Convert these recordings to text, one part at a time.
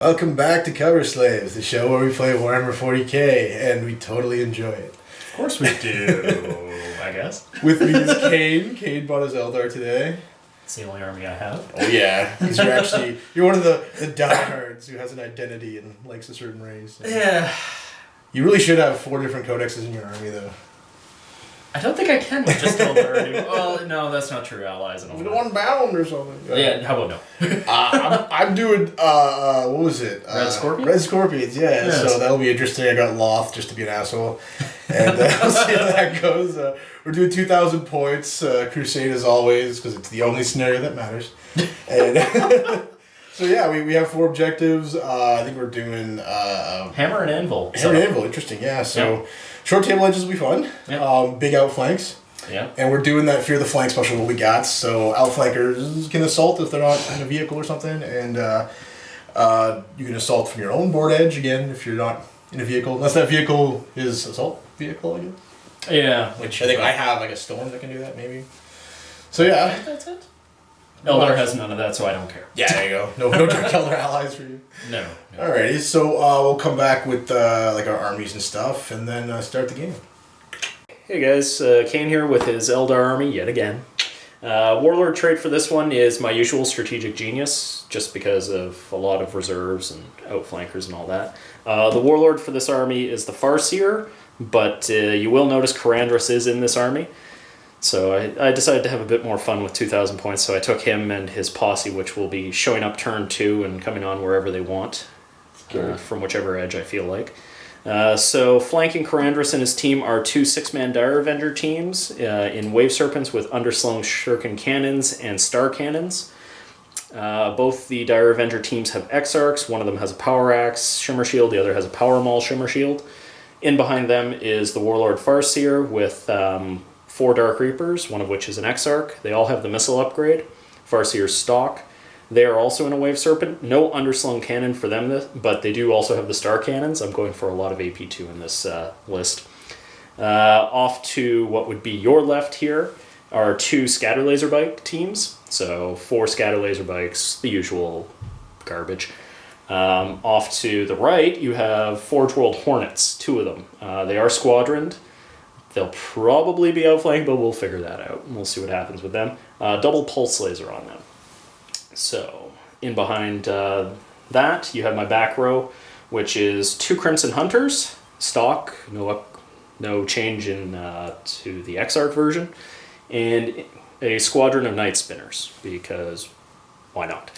Welcome back to Cover Slaves, the show where we play Warhammer 40k, and we totally enjoy it. Of course we do, I guess. With me is Kane. Kane bought his Eldar today. It's the only army I have. Oh yeah, because you're one of the diehards who has an identity and likes a certain race. Yeah. You really should have 4 different codexes in your army, though. I don't think I can with just Eldar. Well, no, that's not true. Allies and all that. One bound or something. Yeah, how about no? I'm doing, what was it? Red Scorpions? Red Scorpions, yeah. Yes. So that'll be interesting. I got Loth just to be an asshole. And we'll see how that goes. We're doing 2,000 points. Crusade as always, because it's the only scenario that matters. And so yeah, we have 4 objectives. I think we're doing... Hammer and Anvil. Hammer and Anvil, interesting, yeah. So short table edges will be fun. Yeah. Big outflanks. Yeah. And we're doing that Fear the Flank special what we got. So outflankers can assault if they're not in a vehicle or something. And you can assault from your own board edge, again, if you're not in a vehicle. Unless that vehicle is assault vehicle, I guess. Yeah. Which I think I have like a storm that can do that, maybe. So yeah. That's it. Eldar has none of that, so I don't care. Yeah, there you go. No Dark Elder allies for you. No. Alrighty, so we'll come back with like our armies and stuff, and then start the game. Hey guys, Kane here with his Eldar army yet again. Warlord trait for this one is my usual strategic genius, just because of a lot of reserves and outflankers and all that. The Warlord for this army is the Farseer, but you will notice Karandras is in this army. So I decided to have a bit more fun with 2,000 points, so I took him and his posse, which will be showing up turn 2 and coming on wherever they want, from whichever edge I feel like. So flanking Karandras and his team are 2 6-man Dire Avenger teams in Wave Serpents with underslung shuriken cannons and star cannons. Both the Dire Avenger teams have Exarchs. One of them has a Power Axe Shimmer Shield, the other has a Power Maul Shimmer Shield. In behind them is the Warlord Farseer with 4 Dark Reapers, one of which is an Exarch. They all have the missile upgrade. Farseer's stock. They are also in a Wave Serpent. No underslung cannon for them, but they do also have the star cannons. I'm going for a lot of AP2 in this list. Off to what would be your left here are 2 Scatter Laser Bike teams. So 4 Scatter Laser Bikes, the usual garbage. Off to the right, you have Forge World Hornets, 2 of them. They are squadroned. They'll probably be outflanked, but we'll figure that out. We'll see what happens with them. Double pulse laser on them. So, in behind that, you have my back row, which is 2 Crimson Hunters, stock, no change in to the Exarch version, and a squadron of Night Spinners, because why not?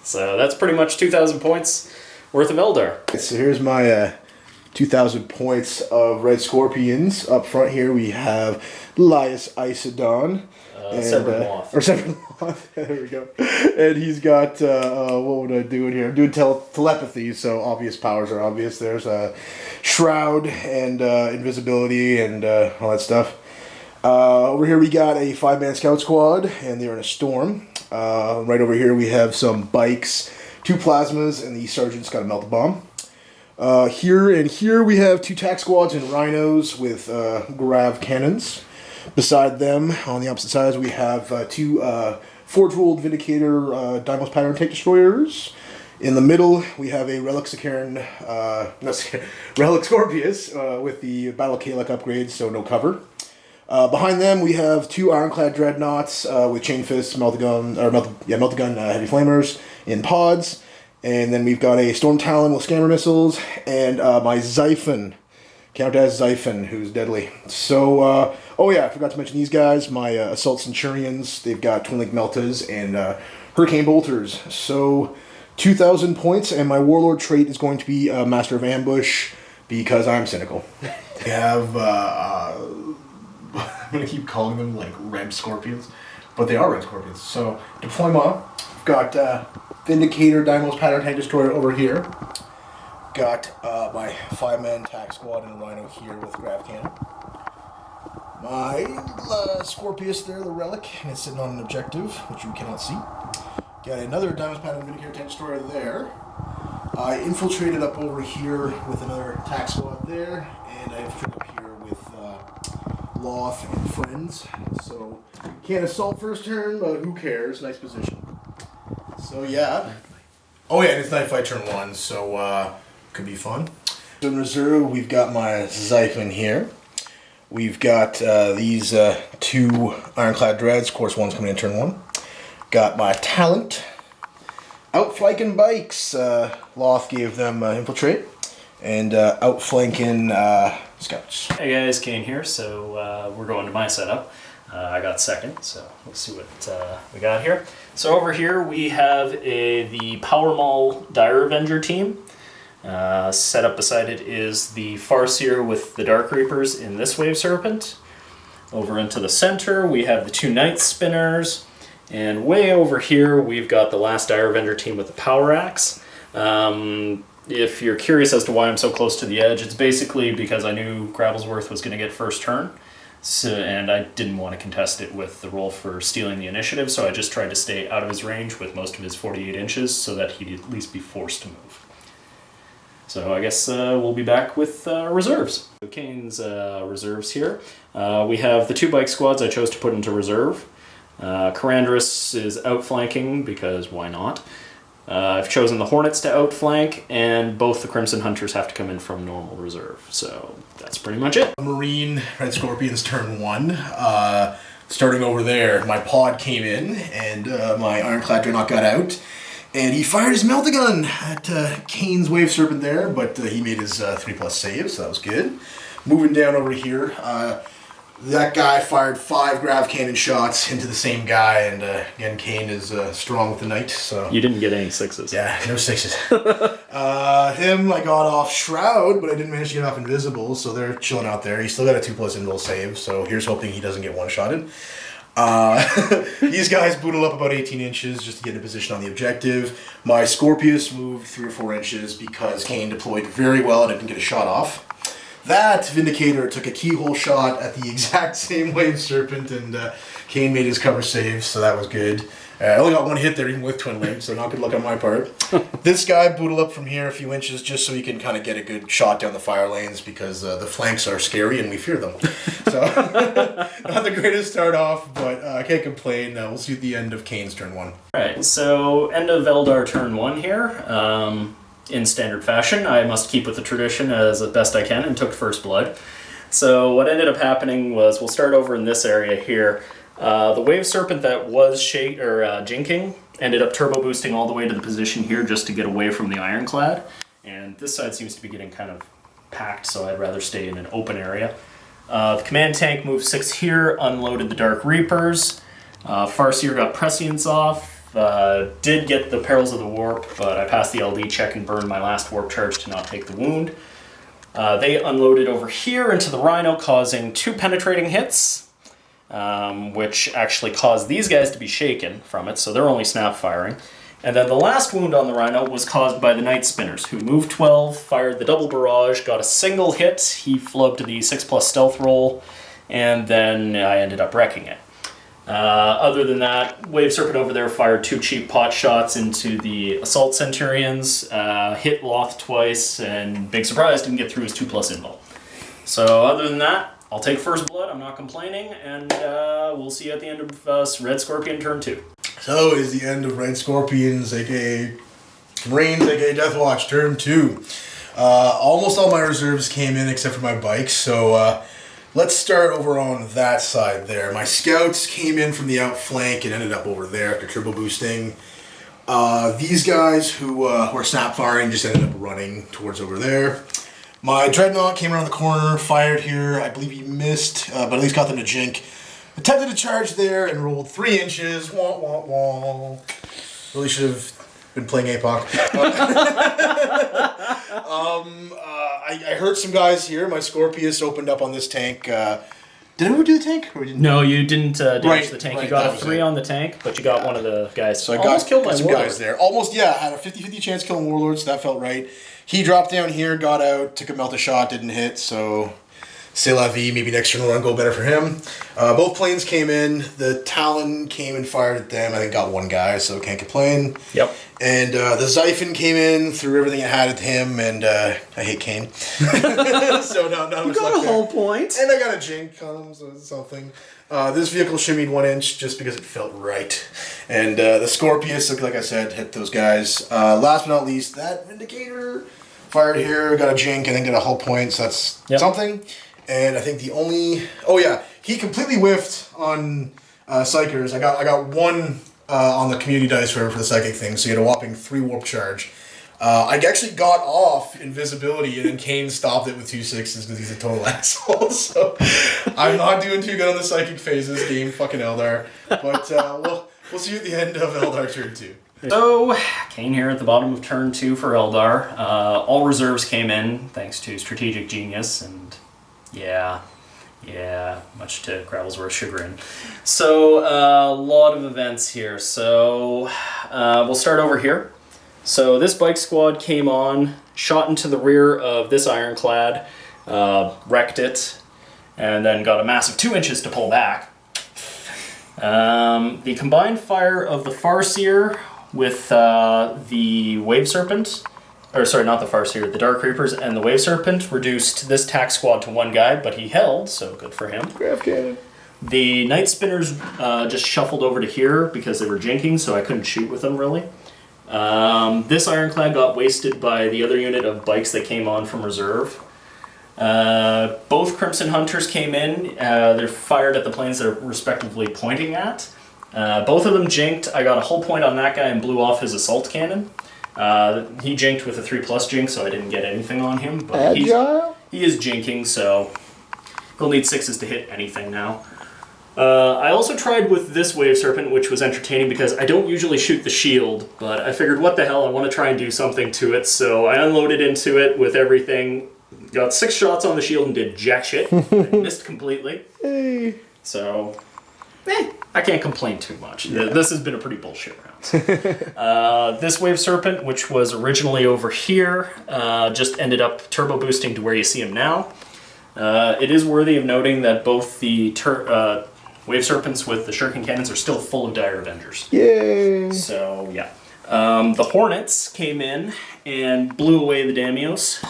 So that's pretty much 2,000 points worth of Eldar. So here's my 2,000 points of Red Scorpions. Up front here we have Lias Isodon. Severed Moth. Or Severed Moth. There we go. And he's got, what would I do in here? I'm doing telepathy, so obvious powers are obvious. There's Shroud and Invisibility and all that stuff. Over here we got a 5-man scout squad, and they're in a storm. Right over here we have some bikes, 2 plasmas, and the sergeant's got a melt bomb. Here we have 2 tack squads and rhinos with grav cannons. Beside them, on the opposite sides, we have 2 Forge World Vindicator Dimos Pattern Tank Destroyers. In the middle, we have a Relic Scorpius with the Battle Kalek upgrades, so no cover. Behind them, we have 2 Ironclad Dreadnoughts with Chain Fists, Meltagun Heavy Flamers in pods. And then we've got a Storm Talon with Scammer Missiles, and my Xiphon, Count as Xiphon, who's deadly. So, oh yeah, I forgot to mention these guys, my Assault Centurions. They've got Twin Link Meltas and Hurricane Bolters. So, 2,000 points, and my Warlord trait is going to be Master of Ambush, because I'm cynical. They have, I'm going to keep calling them like Red Scorpions, but they are Red Scorpions. So, Deployment, we've got Vindicator Dimos Pattern Tank Destroyer over here. Got my 5-man tack squad and a rhino here with grav cannon. My Scorpius there, the relic, and it's sitting on an objective, which you cannot see. Got another Dimos Pattern Vindicator Tank Destroyer there. I infiltrated up over here with another tack squad there, and I infiltrated up here with Loth and friends. So, can't assault first turn, but who cares? Nice position. So yeah, Oh yeah, and it's Night Fight turn 1, so could be fun. In reserve, we've got my Zyphon here. We've got these 2 Ironclad Dreads. Of course, one's coming in turn 1. Got my Talent. Outflanking Bikes. Loth gave them Infiltrate. And outflanking Scouts. Hey guys, Kane here. So we're going to my setup. I got second, so let's see what we got here. So over here we have the Power Maul Dire Avenger team. Set up beside it is the Farseer with the Dark Reapers in this Wave Serpent. Over into the center we have the 2 Night Spinners. And way over here we've got the last Dire Avenger team with the Power Axe. If you're curious as to why I'm so close to the edge, it's basically because I knew Grabblesworth was going to get first turn. So, and I didn't want to contest it with the roll for stealing the initiative, so I just tried to stay out of his range with most of his 48 inches so that he'd at least be forced to move. So I guess we'll be back with reserves. Kane's reserves here. We have the 2 bike squads I chose to put into reserve. Karandris is outflanking because why not? I've chosen the Hornets to outflank, and both the Crimson Hunters have to come in from normal reserve. So that's pretty much it. Marine Red Scorpions turn 1. Starting over there, my pod came in, and my Ironclad Dreadnought got out. And he fired his Meltagun at Kane's Wave Serpent there, but he made his 3+ save, so that was good. Moving down over here, that guy fired 5 grav cannon shots into the same guy, and again, Kane is strong with the knight, so... You didn't get any 6s. Yeah, no 6s. Him, I got off Shroud, but I didn't manage to get off Invisible, so they're chilling out there. He's still got a 2+ invul save, so here's hoping he doesn't get one-shotted. These guys booted up about 18 inches just to get in position on the objective. My Scorpius moved 3 or 4 inches because Kane deployed very well and I didn't get a shot off. That Vindicator took a keyhole shot at the exact same Wave Serpent, and Kane made his cover save, so that was good. I only got 1 hit there, even with Twin Link, so not good luck on my part. This guy booted up from here a few inches just so he can kind of get a good shot down the fire lanes because the flanks are scary and we fear them. So, not the greatest start off, but I can't complain. We'll see at the end of Kane's turn 1. Alright, so end of Eldar turn 1 here. In standard fashion, I must keep with the tradition as best I can and took first blood. So what ended up happening was, we'll start over in this area here. The Wave Serpent that was jinking ended up turbo boosting all the way to the position here just to get away from the Ironclad. And this side seems to be getting kind of packed, so I'd rather stay in an open area. The command tank moved 6 here, unloaded the Dark Reapers. Farseer got Prescience off. Did get the Perils of the Warp, but I passed the LD check and burned my last warp charge to not take the wound. They unloaded over here into the Rhino, causing 2 penetrating hits, which actually caused these guys to be shaken from it, so they're only snap firing. And then the last wound on the Rhino was caused by the Night Spinners, who moved 12, fired the double barrage, got a single hit, he flubbed the 6+ stealth roll, and then I ended up wrecking it. Other than that, Wave Serpent over there fired 2 cheap pot shots into the Assault Centurions, hit Loth twice, and big surprise, didn't get through his 2+ invul. So other than that, I'll take first blood, I'm not complaining, and we'll see you at the end of Red Scorpion turn 2. So is the end of Red Scorpions, aka Marines, aka Deathwatch, turn 2. Almost all my reserves came in except for my bikes, so let's start over on that side there. My scouts came in from the outflank and ended up over there after turbo boosting. These guys who are snap firing just ended up running towards over there. My Dreadnought came around the corner, fired here. I believe he missed, but at least got them to jink. Attempted to charge there and rolled 3 inches. Wah, wah, wah. Really should have been playing APOC. I heard some guys here. My Scorpius opened up on this tank. Did I ever do the tank? Or didn't? No, you didn't damage the tank. Right, you got a 3 on the tank, but you got one of the guys. So I almost killed my some Warlord. guys there. Almost, yeah. Had a 50-50 chance killing Warlord, so that felt right. He dropped down here, got out, took a melt a shot, didn't hit, so C'est la vie, maybe next turn will run go better for him. Both planes came in. The Talon came and fired at them. I think got one guy, so can't complain. Yep. And the Xiphon came in, threw everything it had at him, and I hate Kane. So no, You got a whole point. And I got a jink on him, so it's something. This vehicle shimmied 1 inch just because it felt right. And the Scorpius, like I said, hit those guys. Last but not least, that Vindicator fired here, got a jink, and then got a hull point, so that's something. And I think the only... Oh yeah, he completely whiffed on Psychers. I got one on the community dice for the psychic thing, so he had a whopping 3 warp charge. I actually got off invisibility, and then Kane stopped it with 2 6s because he's a total asshole. So I'm not doing too good on the psychic phases game, fucking Eldar. But we'll see you at the end of Eldar turn 2. So, Kane here at the bottom of turn 2 for Eldar. All reserves came in thanks to strategic genius, and yeah, much to Gravel's chagrin. So, a lot of events here. So, we'll start over here. So, this bike squad came on, shot into the rear of this ironclad, wrecked it, and then got a massive 2 inches to pull back. The combined fire of the Farseer with the Wave Serpent, or sorry, not the Farseer, the Dark Reapers and the Wave Serpent reduced this tack squad to 1 guy, but he held, so good for him. Graph cannon. The Night Spinners just shuffled over to here because they were jinking, so I couldn't shoot with them really. This ironclad got wasted by the other unit of bikes that came on from reserve. Both Crimson Hunters came in. They're fired at the planes they're respectively pointing at. Both of them jinked. I got a hull point on that guy and blew off his assault cannon. He jinked with a 3+ jink, so I didn't get anything on him. But he is jinking, so he'll need 6s to hit anything now. I also tried with this Wave Serpent, which was entertaining because I don't usually shoot the shield, but I figured, what the hell, I want to try and do something to it, so I unloaded into it with everything. Got 6 shots on the shield and did jack shit. I missed completely. Hey. So, I can't complain too much. Yeah. This has been a pretty bullshit round. This Wave Serpent, which was originally over here, just ended up turbo boosting to where you see him now. It is worthy of noting that both the Wave Serpents with the Shuriken Cannons are still full of Dire Avengers. Yay! So, yeah. The Hornets came in and blew away the Damios.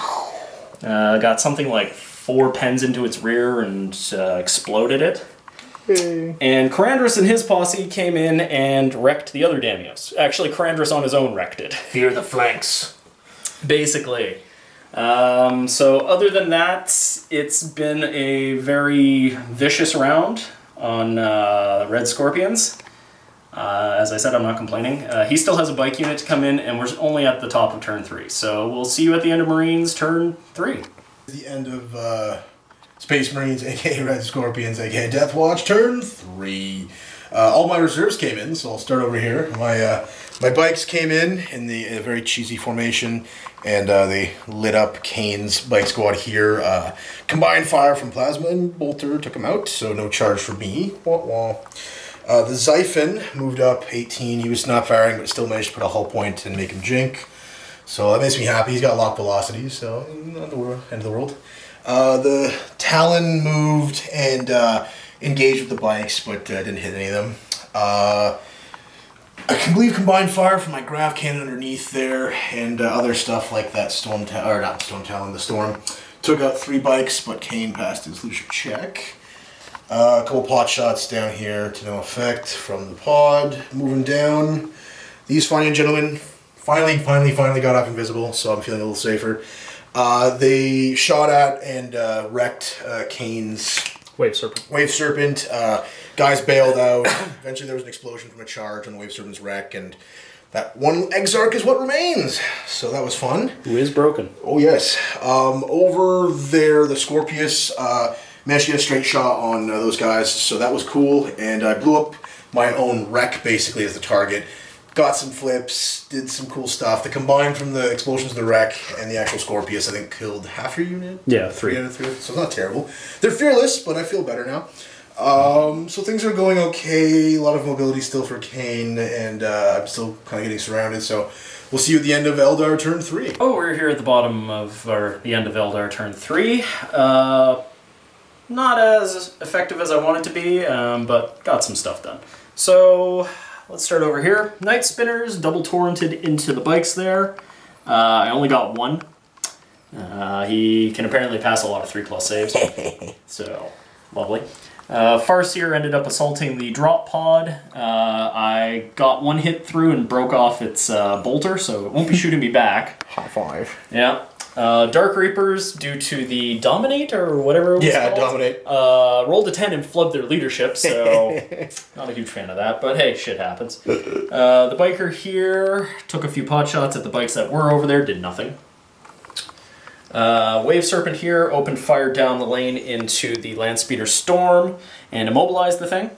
Got something like 4 pens into its rear and exploded it. Hey. And Karandras and his posse came in and wrecked the other Damios. Actually, Karandras on his own wrecked it. Fear the flanks. Basically. So other than that, it's been a very vicious round on Red Scorpions. As I said, I'm not complaining. He still has a bike unit to come in, and we're only at the top of turn 3. So we'll see you at the end of Marines turn 3. The end of Space Marines, aka Red Scorpions, aka Death Watch, turn 3. All my reserves came in, so I'll start over here. My bikes came in a very cheesy formation, and they lit up Kane's bike squad here. Combined fire from Plasma and Bolter took him out, so no charge for me. Wah, wah. The Xiphon moved up 18. He was not firing, but still managed to put a hull point and make him jink. So that makes me happy. He's got lock velocity, so not the end of the world. The Talon moved and engaged with the bikes, but didn't hit any of them. I can believe combined fire from my Graph Cannon underneath there, and other stuff like that the Storm. Took out 3 bikes, but Kane passed his leadership check. A couple pot shots down here to no effect from the pod. Moving down. These fine gentlemen finally got off invisible, so I'm feeling a little safer. They shot at and wrecked Kane's Wave Serpent. Guys bailed out. Eventually there was an explosion from a charge on the Wave Serpent's wreck, and that one Exarch is what remains. So that was fun. Who is broken? Oh yes. Over there, the Scorpius managed to get a straight shot on those guys, so that was cool. And I blew up my own wreck basically as the target. Got some flips, did some cool stuff. The combined from the explosions of the wreck and the actual Scorpius, I think, killed half your unit. Yeah, 3. Out of 3, so it's not terrible. They're fearless, but I feel better now. So things are going okay. A lot of mobility still for Kane, and I'm still kind of getting surrounded. So we'll see you at the end of Eldar turn 3. Oh, we're here at the bottom of the end of Eldar turn 3. Not as effective as I want it to be, but got some stuff done. So let's start over here. Night Spinners double torrented into the bikes there. I only got one. He can apparently pass a lot of 3+ saves, so lovely. Farseer ended up assaulting the drop pod. I got one hit through and broke off its bolter, so it won't be shooting me back. High five. Yeah. Dark Reapers, due to the Dominate or whatever it was called, Dominate. rolled a 10 and flubbed their leadership, so not a huge fan of that, but hey, shit happens. The Biker here took a few pot shots at the bikes that were over there, did nothing. Wave Serpent here opened fire down the lane into the Landspeeder Storm and immobilized the thing.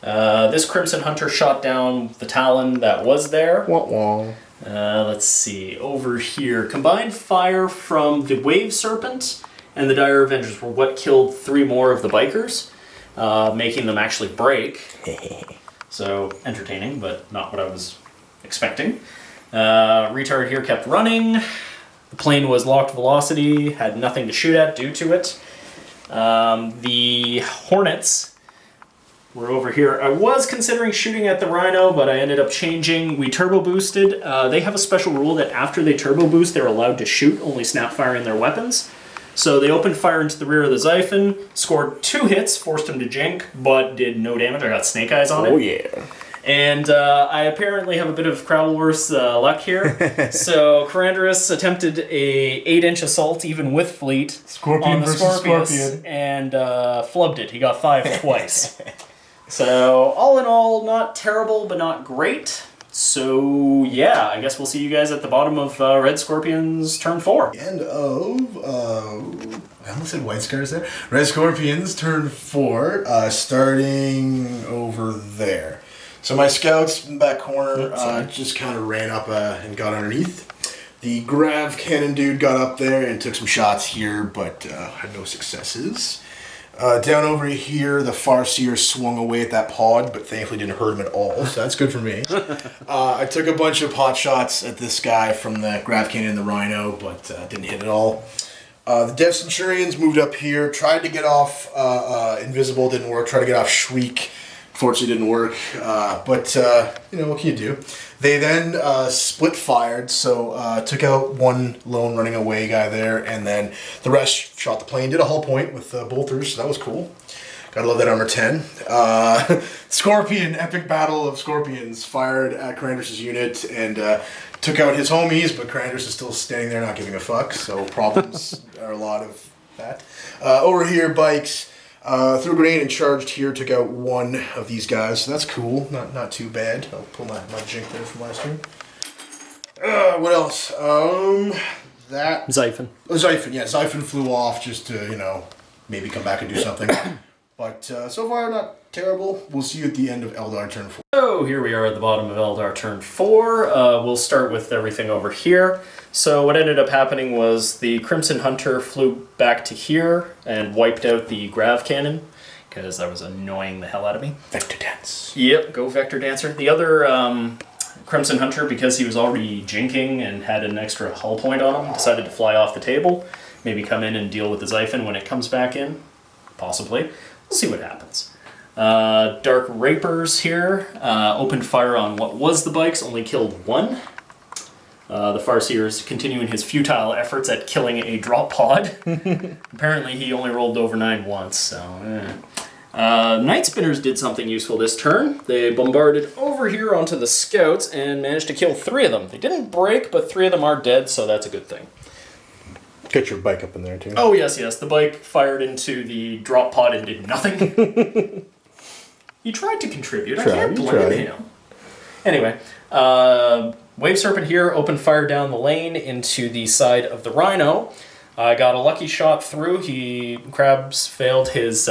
This Crimson Hunter shot down the Talon that was there. Wah-wah. Let's see, over here. Combined fire from the Wave Serpent and the Dire Avengers were what killed 3 more of the Bikers, making them actually break. So, entertaining, but not what I was expecting. Retard here kept running. The plane was locked velocity, had nothing to shoot at due to it. The Hornets were over here. I was considering shooting at the Rhino, but I ended up changing. We turbo boosted. They have a special rule that after they turbo boost, they're allowed to shoot, only snap firing their weapons. So they opened fire into the rear of the Xiphon, scored 2 hits, forced him to jink, but did no damage. I got snake eyes on it. Oh yeah. And I apparently have a bit of Crowlworth's luck here. So Karandras attempted a 8-inch assault, even with fleet, Scorpion on the versus Scorpius, Scorpion. and flubbed it. He got 5 twice. So all in all, not terrible, but not great. So yeah, I guess we'll see you guys at the bottom of Red Scorpion's turn 4. End of, I almost said White Scars there. Red Scorpions, turn 4, starting over there. So my scouts in the back corner just kind of ran up and got underneath. The Grav Cannon dude got up there and took some shots here, but had no successes. Down over here, the Farseer swung away at that pod, but thankfully didn't hurt him at all, so that's good for me. I took a bunch of pot shots at this guy from the Grav Cannon and the Rhino, but didn't hit at all. The Death Centurions moved up here, tried to get off Invisible, didn't work, tried to get off Shriek, fortunately didn't work, but you know, what can you do? They then split fired, so took out one lone running away guy there, and then the rest shot the plane, did a hull point with bolters, so that was cool. Gotta love that armor 10. Scorpion, epic battle of Scorpions, fired at Karandras' unit and took out his homies, but Karandras is still standing there not giving a fuck, so problems are a lot of that. Over here, bikes. Threw a grenade and charged here, took out one of these guys, so that's cool, not too bad. I'll pull my jink there from last turn. What else? That... Xiphon. Oh, Xiphon, yeah, Xiphon flew off just to, you know, maybe come back and do something. But so far, not terrible. We'll see you at the end of Eldar turn 4. So here we are at the bottom of Eldar turn 4. We'll start with everything over here. So what ended up happening was the Crimson Hunter flew back to here and wiped out the Grav Cannon, because that was annoying the hell out of me. Vector Dance. Yep, go Vector Dancer. The other Crimson Hunter, because he was already jinking and had an extra hull point on him, decided to fly off the table, maybe come in and deal with the Xiphon when it comes back in. Possibly. We'll see what happens. Dark Rapers here opened fire on what was the bikes, only killed one. The Farseer is continuing his futile efforts at killing a drop pod. Apparently he only rolled over 9 once, so... Night Spinners did something useful this turn. They bombarded over here onto the scouts and managed to kill 3 of them. They didn't break, but 3 of them are dead, so that's a good thing. Get your bike up in there, too. Oh, yes. The bike fired into the drop pod and did nothing. He tried to contribute. I can't blame him. Anyway, Wave Serpent here opened fire down the lane into the side of the Rhino. I got a lucky shot through. Krabs failed his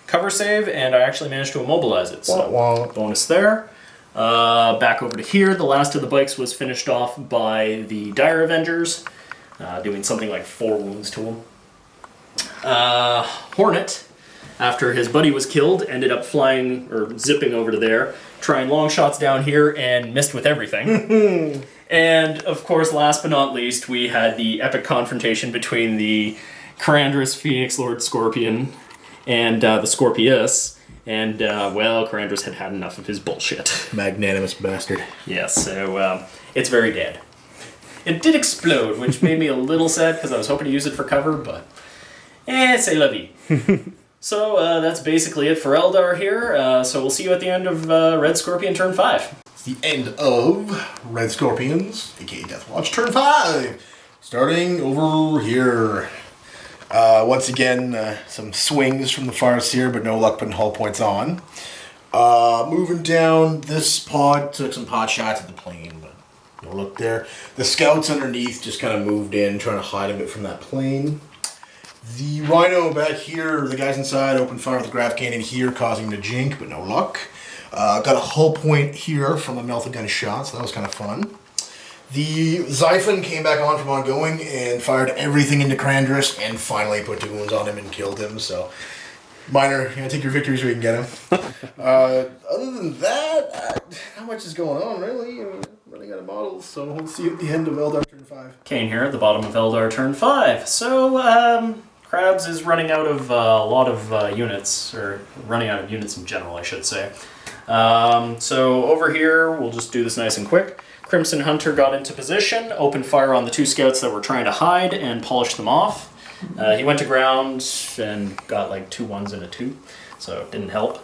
cover save, and I actually managed to immobilize it. So, bonus there. Back over to here, the last of the bikes was finished off by the Dire Avengers, doing something like 4 wounds to him. Hornet, after his buddy was killed, ended up flying, or zipping over to there, trying long shots down here, and missed with everything. And, of course, last but not least, we had the epic confrontation between the Karandras, Phoenix, Lord Scorpion, and the Scorpius. And, well, Karandras had had enough of his bullshit. Magnanimous bastard. Yes, so it's very dead. It did explode, which made me a little sad because I was hoping to use it for cover, but c'est la vie. So that's basically it for Eldar here. So we'll see you at the end of Red Scorpion turn 5. It's the end of Red Scorpions, aka Deathwatch, turn 5. Starting over here. Once again, some swings from the forest here, but no luck putting hull points on. Moving down, this pod took some pot shots at the plane, but no luck there. The scouts underneath just kind of moved in, trying to hide a bit from that plane. The Rhino back here, the guys inside opened fire with the Graph Cannon here, causing him to jink, but no luck. Got a hull point here from a melted gun shot, so that was kind of fun. The Xiphon came back on from ongoing and fired everything into Karandras and finally put 2 wounds on him and killed him, so minor, take your victories where you can get them. Other than that, not much is going on, really. I'm running out of models, so we'll see you at the end of Eldar turn 5. Kane here at the bottom of Eldar turn 5. So, Krabs is running out of a lot of units, or running out of units in general, I should say. So over here, we'll just do this nice and quick. Crimson Hunter got into position, opened fire on the 2 scouts that were trying to hide, and polished them off. He went to ground and got like 2 1s and a 2, so it didn't help.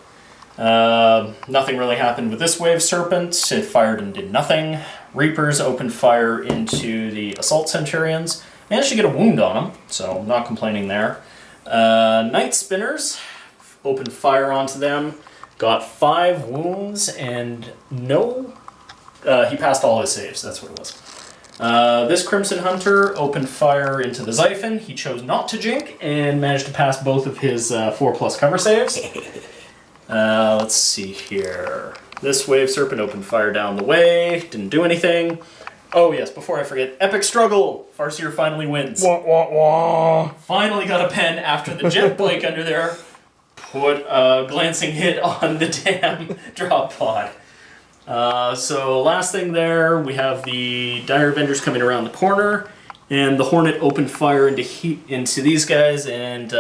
Nothing really happened with this Wave Serpent. It fired and did nothing. Reapers opened fire into the Assault Centurions. Managed to get a wound on them, so I'm not complaining there. Night Spinners opened fire onto them, got 5 wounds, and no... he passed all his saves, that's what it was. This Crimson Hunter opened fire into the Xiphon. He chose not to jink and managed to pass both of his 4+ cover saves. Let's see here. This Wave Serpent opened fire down the way, didn't do anything. Oh yes, before I forget, Epic Struggle! Farseer finally wins. Wah, wah, wah. Finally got a pen after the jet bike under there put a glancing hit on the damn drop pod. So last thing there, we have the Dire Avengers coming around the corner, and the Hornet opened fire into these guys, and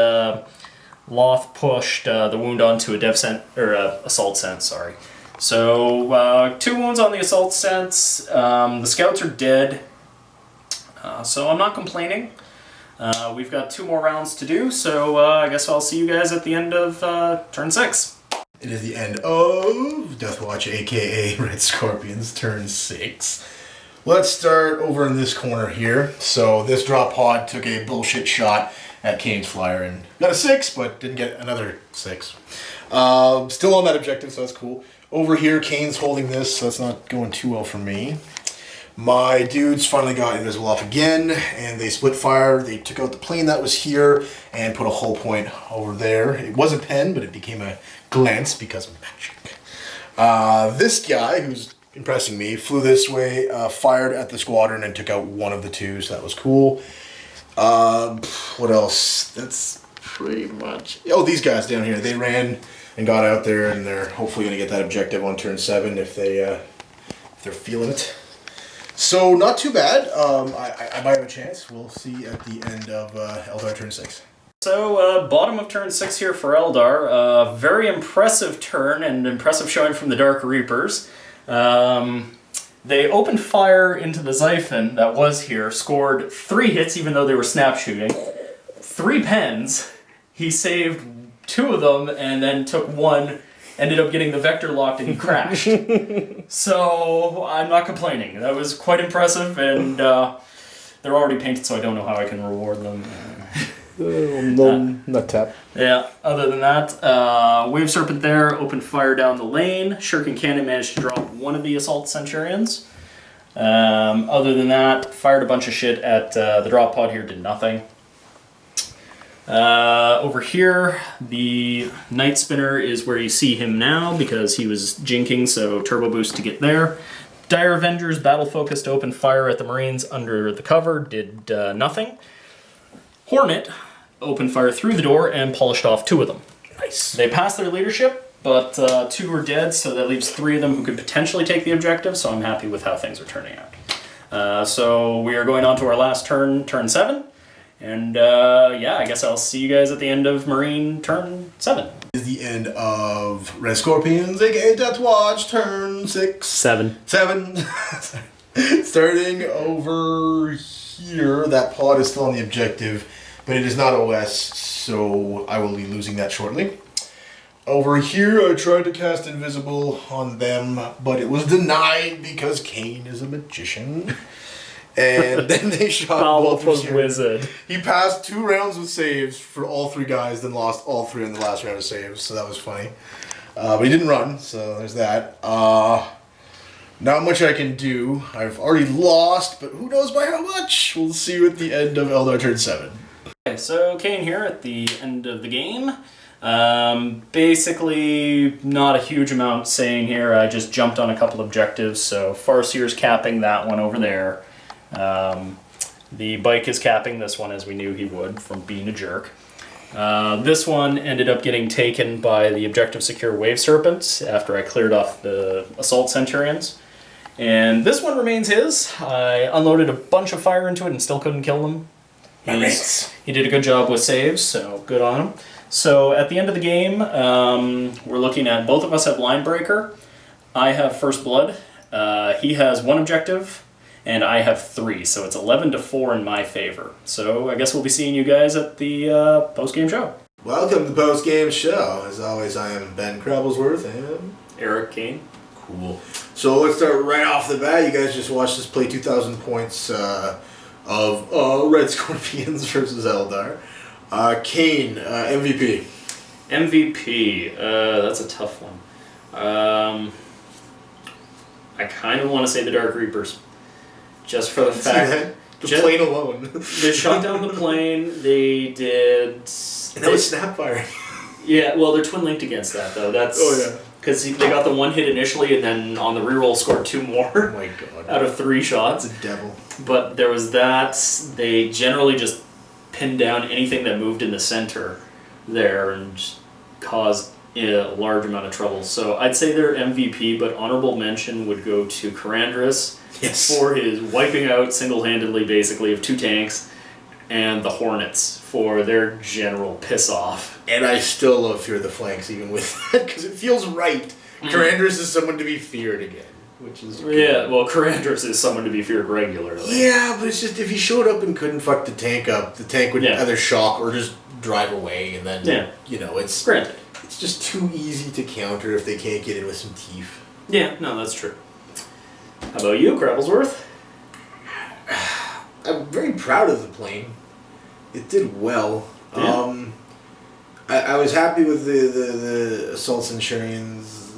Loth pushed the wound onto a assault sense. Sorry. So 2 wounds on the assault sense. The scouts are dead, so I'm not complaining. We've got 2 more rounds to do, so I guess I'll see you guys at the end of turn 6. It is the end of Deathwatch, aka Red Scorpions, turn 6. Let's start over in this corner here. So this drop pod took a bullshit shot at Kane's flyer and got a 6, but didn't get another 6. Still on that objective, so that's cool. Over here, Kane's holding this, so that's not going too well for me. My dudes finally got invisible off again, and they split fire. They took out the plane that was here and put a hull point over there. It wasn't pen, but it became a glance because of magic. This guy, who's impressing me, flew this way, fired at the squadron, and took out one of the 2, so that was cool. What else? That's pretty much... Oh, these guys down here, they ran and got out there, and they're hopefully going to get that objective on turn 7 if they're feeling it. So, not too bad. I might have a chance. We'll see at the end of Eldar turn 6. So, bottom of turn 6 here for Eldar. Very impressive turn and impressive showing from the Dark Reapers. They opened fire into the Xiphon that was here, scored 3 hits even though they were snap shooting. 3 pens. He saved 2 of them and then took 1, ended up getting the vector locked and he crashed. So I'm not complaining. That was quite impressive, and they're already painted, so I don't know how I can reward them. Nut tap. Yeah, other than that, Wave Serpent there, opened fire down the lane. Shuriken Cannon managed to drop 1 of the Assault Centurions. Other than that, fired a bunch of shit at the drop pod here, did nothing. Over here, the Night Spinner is where you see him now because he was jinking, so turbo boost to get there. Dire Avengers battle focused open fire at the Marines under the cover, did nothing. Hornet opened fire through the door and polished off 2 of them. Nice. They passed their leadership, but 2 are dead, so that leaves 3 of them who could potentially take the objective, so I'm happy with how things are turning out. So we are going on to our last turn, turn 7. And yeah, I guess I'll see you guys at the end of Marine turn 7. Is the end of Red Scorpions, aka Death Watch, turn 6. 7. 7. Starting over here, that pod is still on the objective, but it is not OS, so I will be losing that shortly. Over here, I tried to cast Invisible on them, but it was denied because Kane is a magician. And then they shot Powerful wizard. He passed 2 rounds with saves for all 3 guys, then lost all 3 in the last round of saves, so that was funny. But he didn't run, so there's that. Not much I can do. I've already lost, but who knows by how much? We'll see you at the end of Eldar turn 7. Okay, so Kane here at the end of the game. Basically, not a huge amount saying here. I just jumped on a couple objectives, so Farseer's capping that one over there. The bike is capping this one as we knew he would from being a jerk. This one ended up getting taken by the objective secure Wave Serpents after I cleared off the Assault Centurions. And this one remains his. I unloaded a bunch of fire into it and still couldn't kill them. He did a good job with saves, so good on him. So at the end of the game, we're looking at both of us have Line Breaker. I have First Blood. He has 1 objective. And I have 3, so it's 11-4 in my favor. So I guess we'll be seeing you guys at the post-game show. Welcome to the post-game show. As always, I am Ben Crabblesworth and Eric Kane. Cool. So let's start right off the bat. You guys just watched us play 2,000 points of Red Scorpions versus Eldar. Kane, MVP. MVP, that's a tough one. I kind of want to say the Dark Reapers. Just for the fact... The plane alone. They shot down the plane, they did... And that was snapfire. Yeah, well, they're twin-linked against that, though. That's... Oh, yeah. Because they got the 1 hit initially, and then on the reroll scored 2 more. Oh my god. Out of 3 shots. It's a devil. But there was that. They generally just pinned down anything that moved in the center there and caused a large amount of trouble. So I'd say they're MVP, but honorable mention would go to Karandras. Yes. For his wiping out single-handedly, basically, of 2 tanks, and the Hornets for their general piss-off. And I still love Fear the Flanks, even with that, because it feels right. Karandras is someone to be feared again, which is good. Yeah, well, Karandras is someone to be feared regularly. Yeah, but it's just, if he showed up and couldn't fuck the tank up, the tank would either shock or just drive away, and then, you know, it's... Granted. It's just too easy to counter if they can't get in with some teeth. Yeah, no, that's true. How about you, Crabblesworth? I'm very proud of the plane. It did well. Yeah. I was happy with the Assault Centurions.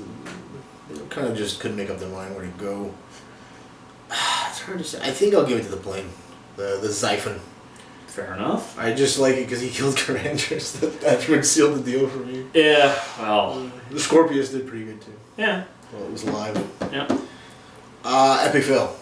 They kind of just couldn't make up their mind where to go. It's hard to say. I think I'll give it to the plane. The Xiphon. Fair enough. I just like it because he killed Karandras. That would seal the deal for me. Yeah, well... The Scorpius did pretty good too. Yeah. Well, it was live. Yeah. Epic fail.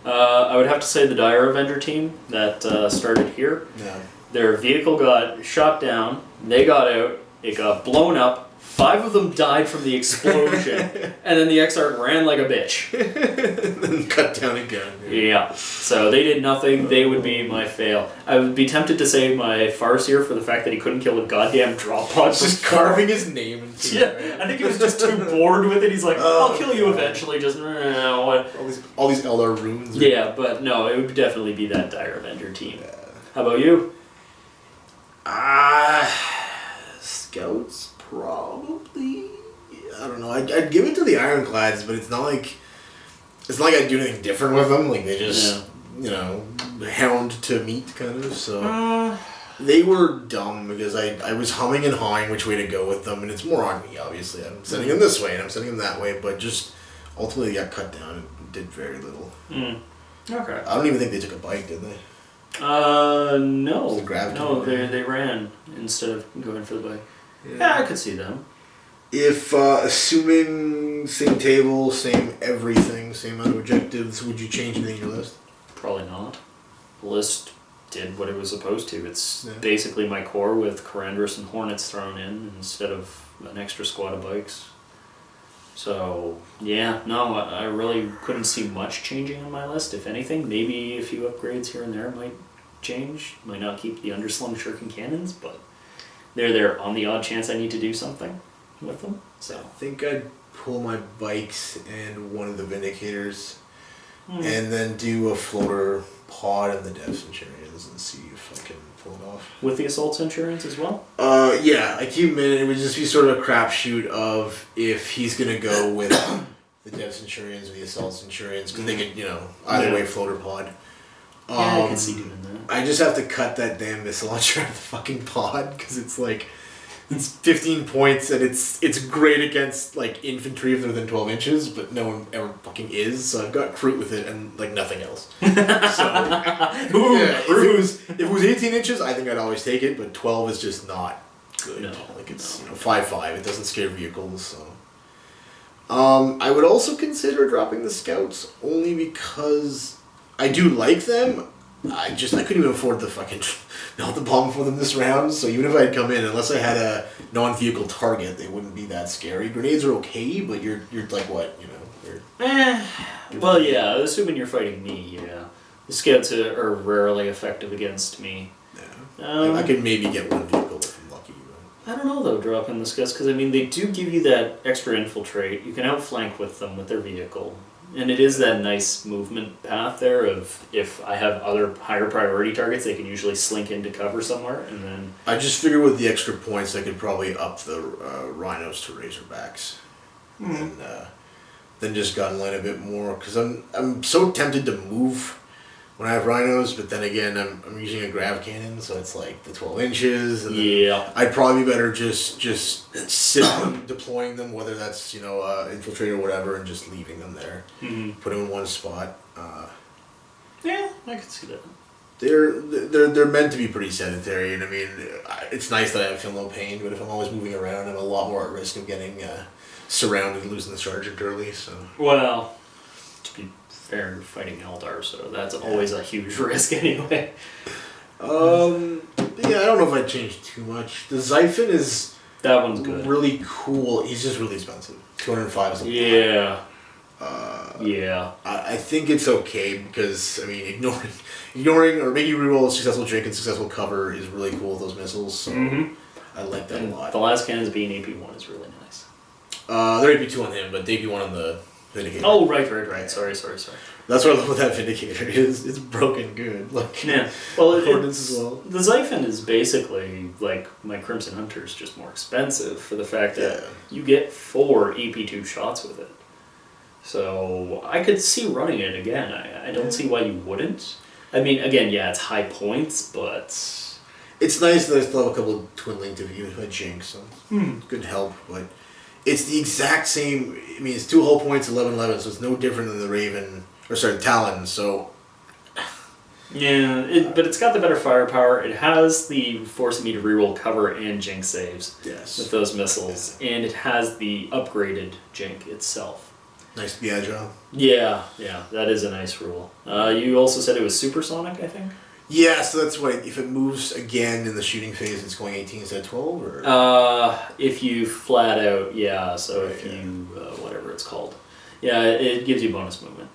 I would have to say the Dire Avenger team that started here. Yeah. Their vehicle got shot down, they got out, it got blown up, 5 of them died from the explosion, and then the Exarch ran like a bitch. And then cut down again. Yeah, so they did nothing, they would be my fail. I would be tempted to say my Farseer for the fact that he couldn't kill a goddamn drop pod. Just carving his name into it. I think he was just too bored with it, he's like, I'll kill you eventually, just... All these Eldar runes. Yeah, but no, it would definitely be that Dire Avenger team. Yeah. How about you? Scouts, probably. I don't know. I'd give it to the Ironclads, but it's not like I'd do anything different with them. Like they just, you know, hound to meat kind of. So they were dumb because I was humming and hawing which way to go with them, and it's more on me. Obviously, I'm sending them this way and I'm sending them that way, but just ultimately got cut down and did very little. Okay. I don't even think they took a bike, did they? No. No, they ran instead of going for the bike. Yeah, I could see them. If, assuming same table, same everything, same amount of objectives, would you change anything in your list? Probably not. The list did what it was supposed to. It's basically my core with Karandras and Hornets thrown in instead of an extra squad of bikes. So, yeah, no, I really couldn't see much changing on my list. If anything, maybe a few upgrades here and there might change. Might not keep the underslung shuriken cannons, but they're there on the odd chance I need to do something with them. So I think I'd pull my bikes and one of the Vindicators, and then do a floater pod in the Dev Centurions and see if I can pull it off. With the Assault Centurions as well? Yeah, I keep him in. It would just be sort of a crapshoot of if he's gonna go with the Dev Centurions or the Assault Centurions, because they could, either way floater pod. Yeah, I can see doing that. I just have to cut that damn missile launcher out of the fucking pod, because it's like, it's 15 points, and it's great against like infantry if they're within 12 inches, but no one ever fucking is, so I've got Crute with it and like nothing else. So, if it was 18 inches, I think I'd always take it, but 12 is just not good. No, like it's 5/5, it doesn't scare vehicles, so. I would also consider dropping the Scouts, only because I do like them. I couldn't even afford the fucking melt the bomb for them this round, so even if I'd come in, unless I had a non-vehicle target, they wouldn't be that scary. Grenades are okay, but you're like what, Well, yeah, assuming you're fighting me, yeah. The Scouts are rarely effective against me. Yeah. I could maybe get one vehicle if I'm lucky. I don't know, though, dropping the Scouts, because, they do give you that extra infiltrate. You can outflank with them with their vehicle. And it is that nice movement path there of if I have other higher priority targets, they can usually slink into cover somewhere, and then... I just figured with the extra points, I could probably up the Rhinos to Razorbacks. And then just gunline a bit more, because I'm so tempted to move when I have Rhinos, but then again, I'm using a grav cannon, so it's like the 12 inches, and then I'd probably be better just sit deploying them, whether that's infiltrate or whatever, and just leaving them there, put them in one spot. Yeah, I could see that. They're meant to be pretty sedentary, and it's nice that I feel no pain, but if I'm always moving around, I'm a lot more at risk of getting surrounded and losing the sergeant early. So well, to be fair, you're fighting Eldar, so that's always a huge risk anyway. Yeah, I don't know if I'd change too much. The Xiphon is that one's good. Really cool. He's just really expensive. 205 is a lot. Yeah. I think it's okay because ignoring or making you reroll a successful drink and successful cover is really cool with those missiles. So I like that a lot. The last cannons being AP1 is really nice. They're AP2 on him, but the AP1 on the Vindicator. Oh, right. Sorry. That's what I love with that Vindicator. It's broken good. Ordnance as well. The Xiphon is basically like my Crimson Hunter's, just more expensive for the fact that you get 4 EP2 shots with it. So I could see running it again. I don't see why you wouldn't. Again, it's high points, but it's nice that I still have a couple of twin linked of you with my Jinx, so good help, but it's the exact same. It's 2 hull points, 11/11, so it's no different than the Talon. So but it's got the better firepower. It has the forcing me to reroll cover and Jinx saves with those missiles, and it has the upgraded Jink itself. Nice to be agile. Yeah, that is a nice rule. You also said it was supersonic, I think? Yeah, so that's what, if it moves again in the shooting phase, it's going 18 instead of 12, or? If you flat out, if you, whatever it's called. Yeah, it gives you bonus movement.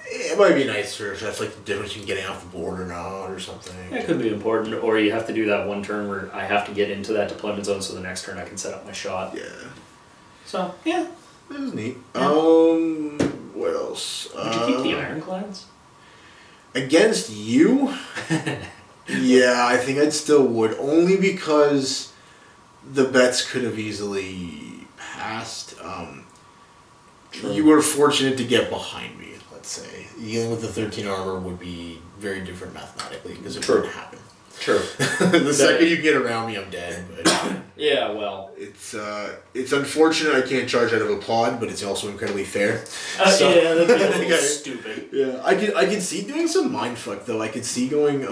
It might be nicer if that's like the difference between getting off the board or not, or something. It could be important, or you have to do that one turn where I have to get into that deployment zone, so the next turn I can set up my shot. Yeah. So, yeah. That was neat. Yeah. What else? Would you keep the Ironclads? Against you? Yeah, I think I still would. Only because the bets could have easily passed. You were fortunate to get behind me, let's say. Dealing with the 13 armor would be very different mathematically, because it wouldn't happen. True. The second you get around me, I'm dead. But yeah, well, it's unfortunate I can't charge out of a pod, but it's also incredibly fair. That'd be a little stupid. Yeah, I could see doing some mindfuck though. I could see going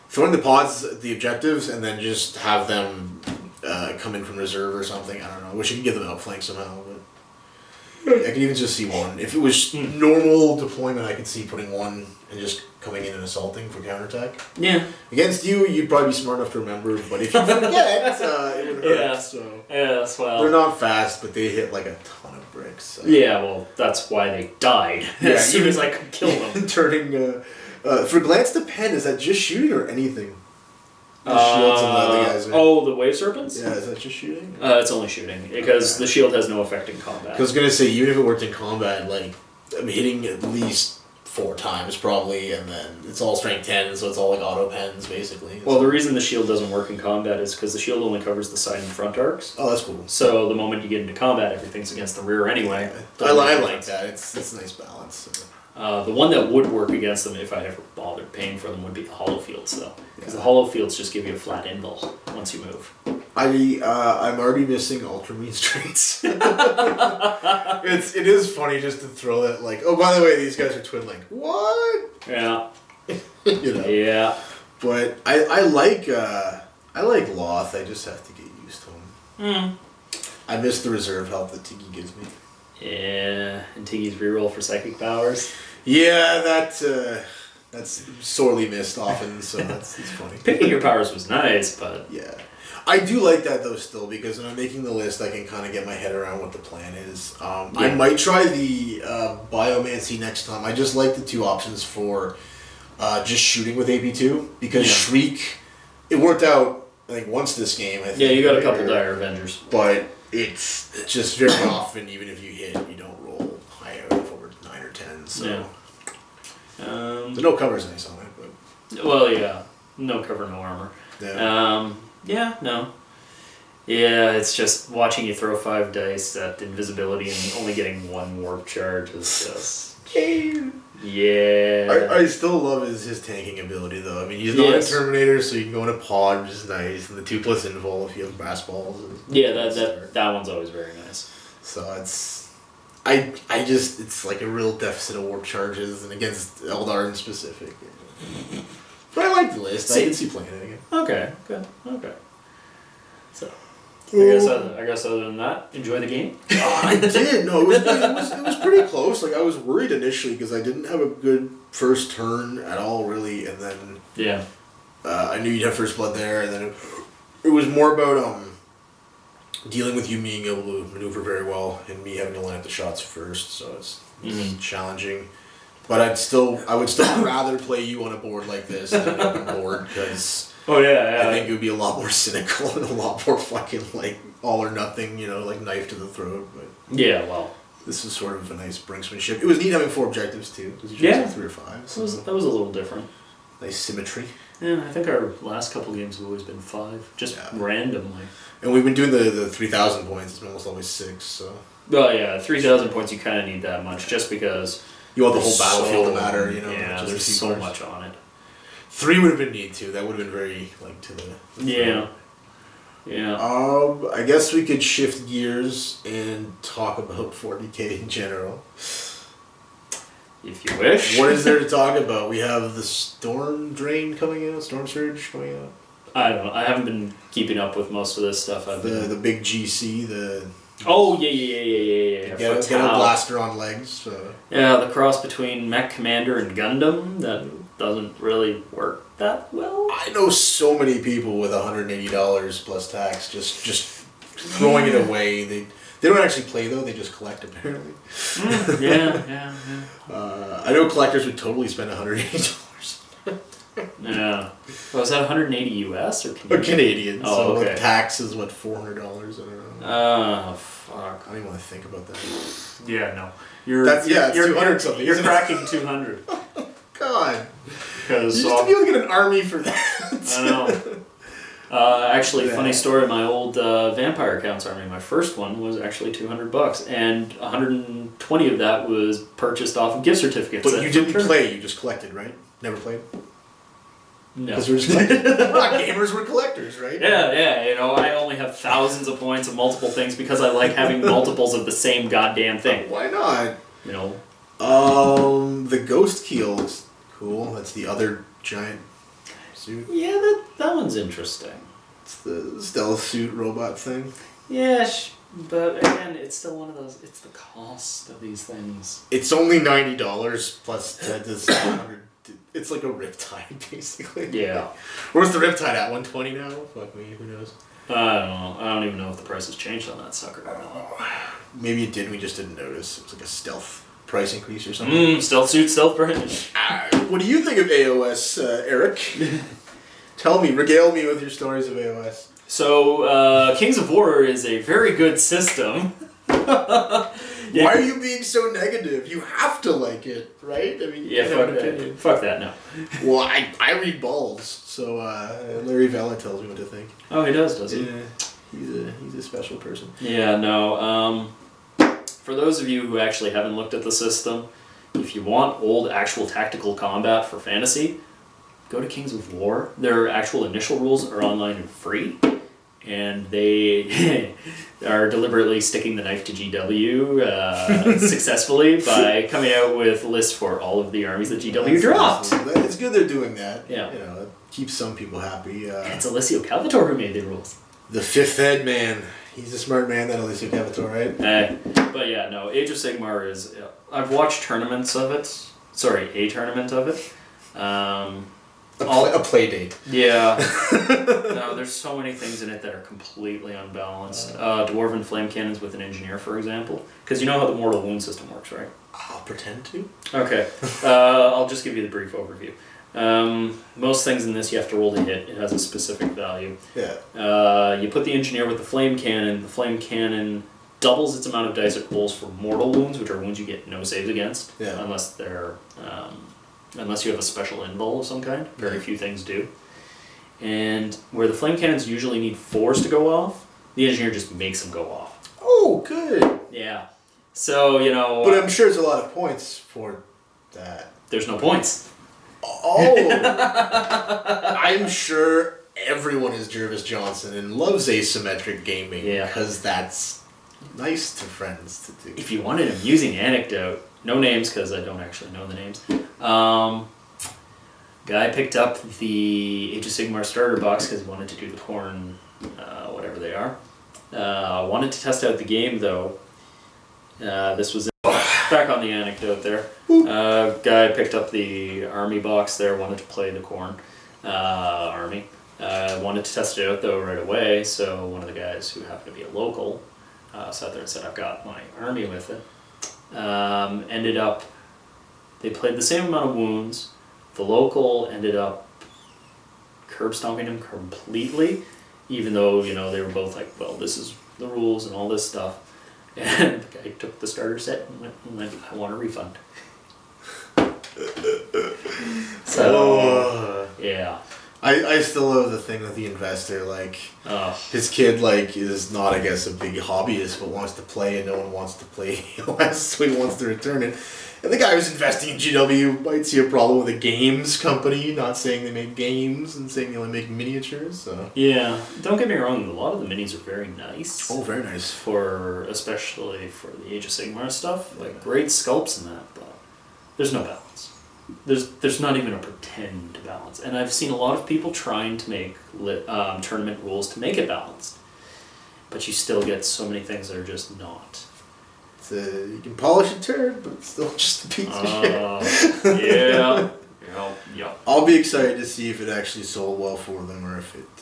throwing the pods at the objectives and then just have them come in from reserve or something. I don't know. I wish I could give them outflank somehow, but I could even just see one. If it was normal deployment, I could see putting one and just coming in and assaulting for counterattack. Yeah. Against you, you'd probably be smart enough to remember, but if you forget, it would hurt. Yeah. So. Yes, well. They're not fast, but they hit like a ton of bricks. So. Yeah, well, that's why they died as soon as I could kill them. Turning For glance to pen, is that just shooting or anything? The shields and the other guys. Oh, the wave serpents? Yeah, is that just shooting? It's only shooting because the shield has no effect in combat. I was gonna say, even if it worked in combat, like I'm hitting at least 4 times probably, and then it's all strength 10, so it's all like auto pens basically. Well, the reason the shield doesn't work in combat is because the shield only covers the side and front arcs. Oh, that's cool. So the moment you get into combat, everything's against the rear anyway. I like that. It's a nice balance. The one that would work against them if I ever bothered paying for them would be the hollow fields, though, because the hollow fields just give you a flat invul once you move. I'm already missing ultra mean traits. It is funny just to throw that, like, oh, by the way, these guys are twin linked. What? Yeah. You know. Yeah. But I like Loth. I just have to get used to him. I miss the reserve help that Tiki gives me. Yeah, and Tiki's reroll for psychic powers. Yeah, that's sorely missed often, so it's funny. Picking your powers was nice, but... Yeah. I do like that, though, still, because when I'm making the list, I can kind of get my head around what the plan is. I might try the Biomancy next time. I just like the 2 options for just shooting with AP2, because Shriek, it worked out, I think, once this game. I think, yeah, you got a couple Dire Avengers. But it's just very often, even if you hit, you don't roll high out of over 9 or 10, so... Yeah. The no cover's nice on it, but... Well, yeah. No cover, no armor. Yeah. Yeah, no. Yeah, it's just watching you throw 5 dice at invisibility and only getting 1 warp charge is just... Yeah. I still love his tanking ability, though. I mean, he's not a Terminator, so you can go in a pod, which is nice, and the 2+ invul if you have brass balls. Yeah, that one's always very nice. So it's... it's like a real deficit of warp charges, and against Eldar in specific. But I like the list. I can see playing it again. Okay, good. Okay. So, I guess other than that, enjoy the game. I did. No, it was pretty close. Like I was worried initially because I didn't have a good first turn at all, really, and then I knew you'd have first blood there, and then it was more about dealing with you being able to maneuver very well and me having to line up the shots first. So it's challenging. But I would still rather play you on a board like this than an open board because I think it would be a lot more cynical and a lot more fucking like all or nothing, like knife to the throat. But yeah, well, this is sort of a nice brinksmanship. It was neat having 4 objectives too because you chose 3 or 5. So that was a little different. Nice symmetry. Yeah, I think our last couple games have always been 5, just randomly. And we've been doing the 3,000 points. It's been almost always 6. So. Well, yeah, 3,000 points. You kind of need that much just because. You want the whole battlefield to matter, Yeah, there's so much on it. 3 would have been neat too. That would have been very to the. Yeah. Yeah. I guess we could shift gears and talk about 40K in general. If you wish. What is there to talk about? We have the Storm Drain coming out, Storm Surge coming out. I don't know. I haven't been keeping up with most of this stuff. The big GC, the. Oh yeah. Get a blaster on legs. So. Yeah, the cross between Mech Commander and Gundam that doesn't really work that well. I know so many people with $180 plus tax just throwing it away. They don't actually play though; they just collect apparently. Yeah. I know collectors would totally spend $180. Yeah. Well, is that 180 US or Canadian? Canadian. Oh, so okay. Tax is what, $400? I don't know. Oh, fuck. I don't even want to think about that. Yeah, no. You're 200 something. You're cracking 200. God. Because you used to be able to get an army for that. I know. Actually, funny story. My old Vampire Accounts army, my first one was actually $200, and 120 of that was purchased off of gift certificates. But you didn't play. You just collected, right? Never played. No. Because we're just we're not gamers, we're collectors, right? Yeah, I only have thousands of points of multiple things because I like having multiples of the same goddamn thing. Why not? The Ghost Keel is cool. That's the other giant suit. Yeah, that one's interesting. It's the stealth suit robot thing. Yeah, but again, it's still one of those, it's the cost of these things. It's only $90 plus this 100. It's like a Riptide, basically. Yeah. Where's the Riptide at? 120 now? Fuck me, who knows? I don't know. I don't even know if the price has changed on that sucker or not. Maybe it did, we just didn't notice. It was like a stealth price increase or something. Stealth suit, stealth burn. What do you think of AOS, Eric? Tell me, regale me with your stories of AOS. So, Kings of War is a very good system. Why are you being so negative? You have to like it, right? I mean, fuck that, no. Well, I read balls, so Larry Vella tells me what to think. Oh, he does he? Yeah, he's a special person. Yeah, no. For those of you who actually haven't looked at the system, if you want old actual tactical combat for fantasy, go to Kings of War. Their actual initial rules are online and free. And they are deliberately sticking the knife to GW successfully by coming out with lists for all of the armies that GW dropped. It's good they're doing that. Yeah. You know, it keeps some people happy. It's Alessio Calvator who made the rules. The fifth head man. He's a smart man, that Alessio Calvator, right? But yeah, no, Age of Sigmar is... I've watched tournaments of it. Sorry, a tournament of it. A play date. Yeah. No, there's so many things in it that are completely unbalanced. Dwarven flame cannons with an engineer, for example. Because you know how the mortal wound system works, right? I'll pretend to. Okay. I'll just give you the brief overview. Most things in this you have to roll to hit. It has a specific value. Yeah. You put the engineer with the flame cannon. The flame cannon doubles its amount of dice it rolls for mortal wounds, which are wounds you get no saves against. Yeah. Unless they're... unless you have a special invul of some kind. Very few things do. And where the flame cannons usually need 4s to go off, the engineer just makes them go off. Oh, good. Yeah. So, you know... But I'm sure there's a lot of points for that. There's no points. Oh! I'm sure everyone is Jervis Johnson and loves asymmetric gaming. Yeah. Because that's nice to friends to do. If you want an amusing anecdote, no names because I don't actually know the names. Guy picked up the Age of Sigmar starter box because he wanted to do the corn, whatever they are. Wanted to test out the game though. This was back on the anecdote there. Guy picked up the army box there, wanted to play the corn army. Wanted to test it out though right away, so one of the guys who happened to be a local sat there and said, I've got my army with it. Ended up, they played the same amount of wounds. The local ended up curb stomping him completely, even though, you know, they were both like, well, this is the rules and all this stuff. And the guy took the starter set and went I want a refund. So, yeah. I still love the thing with the investor, like, his kid, like, is not, I guess, a big hobbyist, but wants to play, and no one wants to play AOS, so he wants to return it. And the guy who's investing in GW might see a problem with a games company, not saying they make games, and saying they only make miniatures, so... Yeah, don't get me wrong, a lot of the minis are very nice. Oh, very nice. Especially for the Age of Sigmar stuff, like, great sculpts and that, but there's no balance. There's not even a pretend balance, and I've seen a lot of people trying to make tournament rules to make it balanced, but you still get so many things that are just not. You can polish a turd, but it's still just a piece of shit. Yeah. Yeah. I'll be excited to see if it actually sold well for them, or if it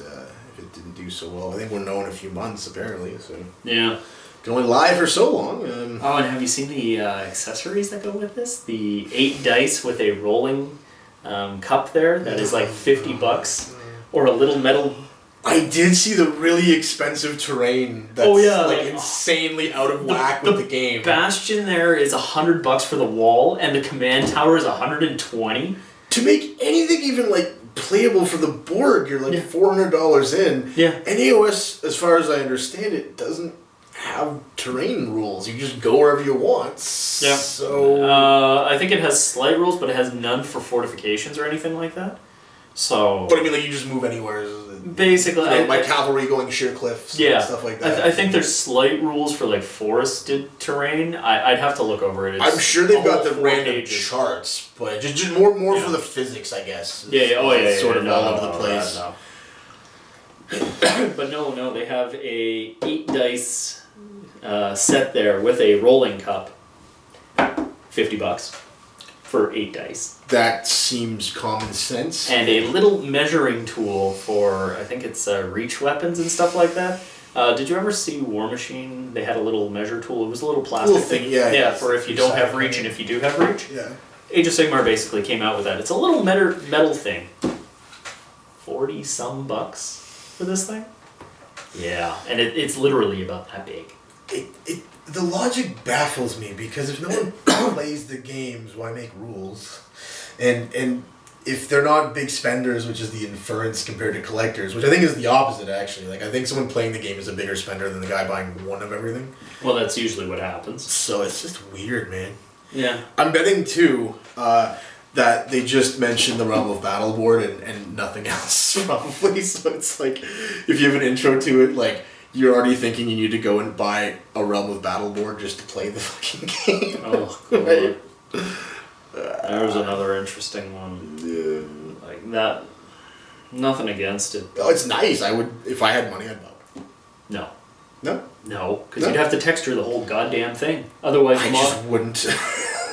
didn't do so well. I think we'll know in a few months, apparently. So yeah. Can only lie for so long. And have you seen the accessories that go with this? The 8 dice with a rolling cup there that is like $50, or a little metal. I did see the really expensive terrain that's like insanely out of whack with the game. Bastion there is $100 for the wall, and the command tower is $120. To make anything even like playable for the board, you're like $400 in. Yeah. And AOS, as far as I understand it, doesn't have terrain rules. You just go wherever you want. Yeah. So I think it has slight rules, but it has none for fortifications or anything like that. So. But I mean, like, you just move anywhere. Basically, my cavalry going sheer cliffs. And stuff like that. I think there's slight rules for like forested terrain. I'd have to look over it. I'm sure they've got the random charts, but just more for the physics, I guess. Sort of all over the place. But no, they have a 8 dice set there with a rolling cup. $50 for 8 dice. That seems common sense. And a little measuring tool for, I think it's reach weapons and stuff like that. Did you ever see War Machine? They had a little measure tool. It was a little plastic Little thing, yeah, Yeah, for if you don't have reach and if you do have reach. Yeah. Age of Sigmar basically came out with that. It's a little metal thing. 40 some bucks for this thing? Yeah, and it's literally about that big. The logic baffles me because if no one plays the games, why make rules? And if they're not big spenders, which is the inference compared to collectors, which I think is the opposite actually. Like I think someone playing the game is a bigger spender than the guy buying one of everything. Well, that's usually what happens. So it's just weird, man. Yeah. I'm betting too that they just mentioned the Realm of Battle board and nothing else probably. So it's like if you have an intro to it, like you're already thinking you need to go and buy a Realm of Battle board just to play the fucking game. Oh, God. Right? There's another interesting one. Yeah. Like that. Nothing against it. Oh, it's nice. I would, if I had money, I'd buy it. No. No? No, because No? you'd have to texture the whole goddamn thing. Otherwise, I just wouldn't.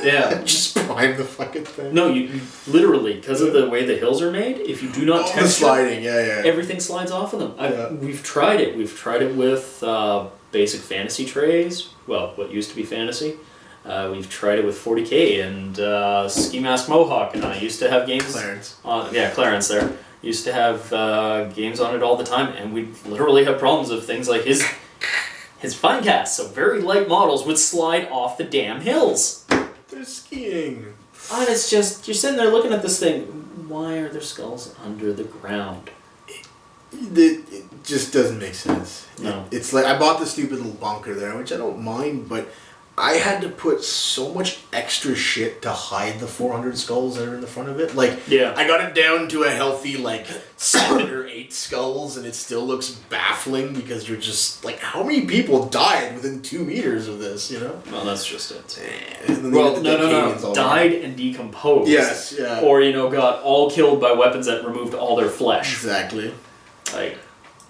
yeah. Just prime the fucking thing. No, you literally, because of the way the hills are made, if you do not texture, the sliding, yeah. everything slides off of them. Yeah. We've tried it. We've tried it with basic fantasy trays. Well, what used to be fantasy. We've tried it with 40k and Ski Mask Mohawk, and I used to have games. Clarence. Clarence there. Used to have games on it all the time, and we'd literally have problems of things like his Finecast, so very light models, would slide off the damn hills. They're skiing. And it's just, you're sitting there looking at this thing, why are there skulls under the ground? It just doesn't make sense. No. It's like, I bought the stupid little bunker there, which I don't mind, but I had to put so much extra shit to hide the 400 skulls that are in the front of it. Like, Yeah. I got it down to a healthy, like, 7 or 8 skulls, and it still looks baffling because you're just, like, how many people died within 2 meters of this, you know? Well, that's just it. And then they Well, get the Decadians no. all Died around. and decomposed. Yes, yeah. Or, got all killed by weapons that removed all their flesh. Exactly. Like,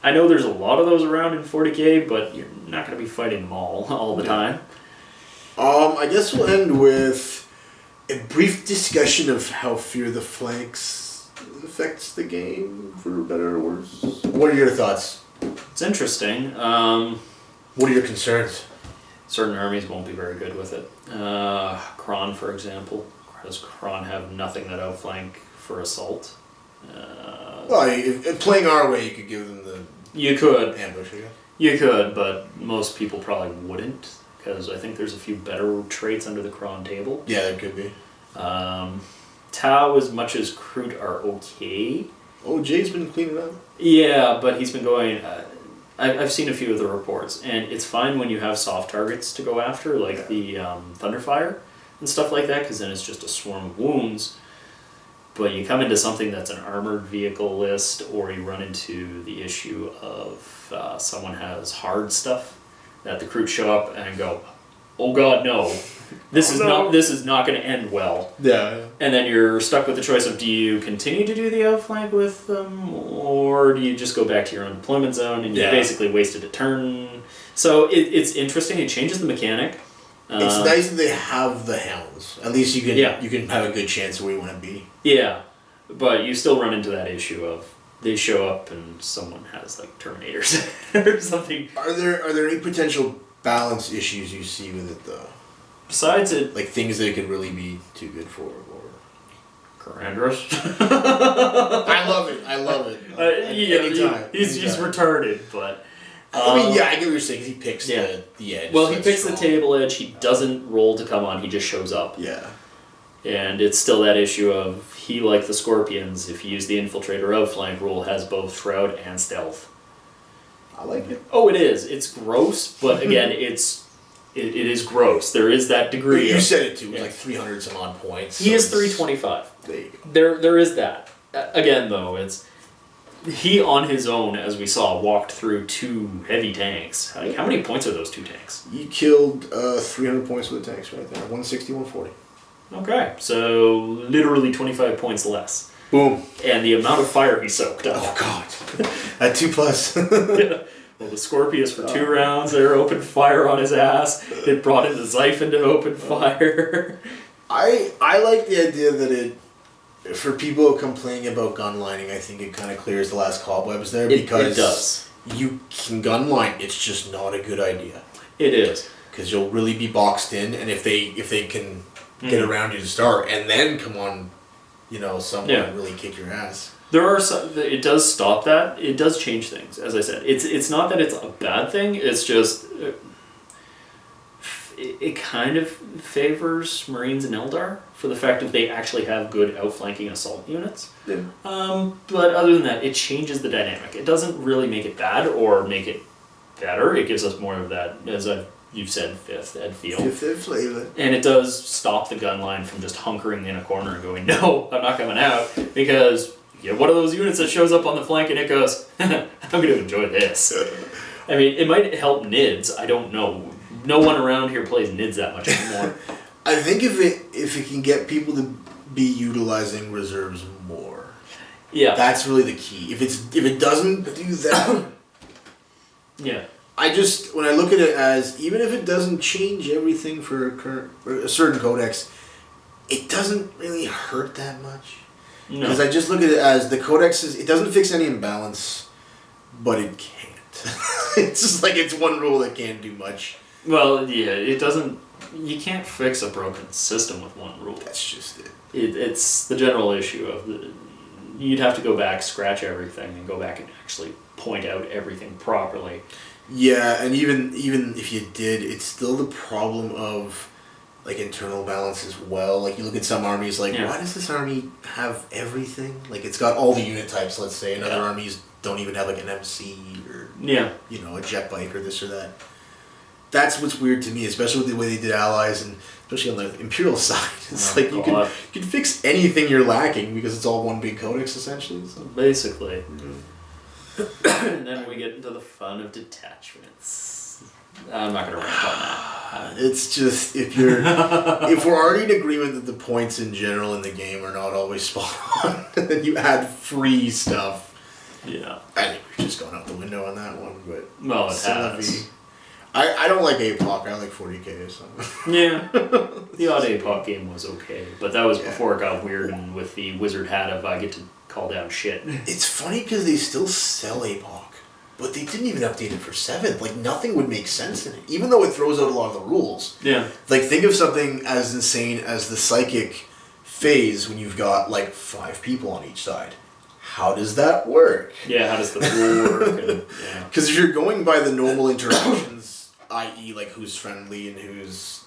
I know there's a lot of those around in 40k, but you're not going to be fighting them all the time. I guess we'll end with a brief discussion of how Fear the Flanks affects the game, for better or worse. What are your thoughts? It's interesting. What are your concerns? Certain armies won't be very good with it. Kron, for example. Does Kron have nothing that outflank for assault? Well, if playing our way, you could give them the You could. ambush, I guess. You could, but most people probably wouldn't, because I think there's a few better traits under the Kron table. Yeah, there could be. Tau, as much as Kroot are okay. Oh, Jay's been cleaning up. Yeah, but he's been going... I've seen a few of the reports, and it's fine when you have soft targets to go after, like the Thunderfire and stuff like that, because then it's just a swarm of wounds. But you come into something that's an armored vehicle list, or you run into the issue of someone has hard stuff, that the Kroot show up and go, oh god, no. This is not going to end well. Yeah. And then you're stuck with the choice of, do you continue to do the outflank with them, or do you just go back to your own deployment zone and you basically wasted a turn? So it's interesting. It changes the mechanic. It's nice that they have the hounds. At least you can have a good chance of where you want to be. Yeah, but you still run into that issue of they show up and someone has like Terminators or something. Are there any potential balance issues you see with it though? Besides it, Like things that it could really be too good for, or Karandros. I love it. Anytime. He's retarded, but. I mean, yeah, I get what you're saying. 'Cause he picks the edge. Well, so he that's picks the strong. table edge. He doesn't roll to come on. He just shows up. Yeah. And it's still that issue of he, like the Scorpions, if you use the Infiltrator outflank rule, has both Shroud and Stealth. I like it. Oh, it is. It's gross, but again, it is gross. There is that degree. You said it too. It was like 300 some odd points. He so is it's- 325. There you go. There is that. Again, though, it's he on his own, as we saw, walked through 2 heavy tanks. Like, how many points are those 2 tanks? You killed 300 points with the tanks right there. 160, 140. Okay, so literally 25 points less. Boom. And the amount of fire he soaked up. Oh god. At 2+. Yeah. Well, the Scorpius for 2 rounds, they opened fire on his ass. It brought in the Xiphon to open fire. I like the idea that it, for people complaining about gun lining, I think it kind of clears the last cobwebs there because it does. you can gun line. It's just not a good idea. It is. Because you'll really be boxed in, and if they can get around you to start, and then come on, someone and really kick your ass. There are some, it does stop that. It does change things, as I said. It's not that it's a bad thing. It's just it kind of favors Marines and Eldar for the fact that they actually have good outflanking assault units. Yeah. But other than that, it changes the dynamic. It doesn't really make it bad or make it better. It gives us more of that, as you've said, fifth ed feel. Fifth ed flavor. And it does stop the gun line from just hunkering in a corner and going, no, I'm not coming out, because you get one of those units that shows up on the flank and it goes, I'm going to enjoy this. I mean, it might help NIDS. I don't know. No one around here plays NIDS that much anymore. I think if it can get people to be utilizing reserves more, that's really the key. If it doesn't do that, yeah. When I look at it as, even if it doesn't change everything for a certain codex, it doesn't really hurt that much. No. Because I just look at it as the codex it doesn't fix any imbalance, but it can't. It's just like it's one rule that can't do much. Well, yeah, it doesn't. You can't fix a broken system with one rule. That's just it. It's the general issue of you'd have to go back, scratch everything, and go back and actually point out everything properly. Yeah, and even if you did, it's still the problem of like internal balance as well. Like you look at some armies, like why does this army have everything? Like it's got all the unit types, let's say, and other armies don't even have like an MC or a jet bike or this or that. That's what's weird to me, especially with the way they did allies, and especially on the Imperial side. It's you can fix anything you're lacking because it's all one big codex essentially. So. Basically. And then we get into the fun of detachments. I'm not going to rant on that. It's just, if we're already in agreement that the points in general in the game are not always spot on, then you add free stuff. Yeah. I think we've just gone out the window on that one, but... Well, it has. I don't like APOC, I like 40k, so... Yeah. The odd APOC game was okay, but that was before it got weird and with the wizard hat of I get to call down shit. It's funny because they still sell APOC, but they didn't even update it for 7th. Like, nothing would make sense in it, even though it throws out a lot of the rules. Yeah. Like, think of something as insane as the psychic phase when you've got, like, 5 people on each side. How does that work? Yeah, how does the rule work? Because if you're going by the normal interactions, i.e. like who's friendly and who's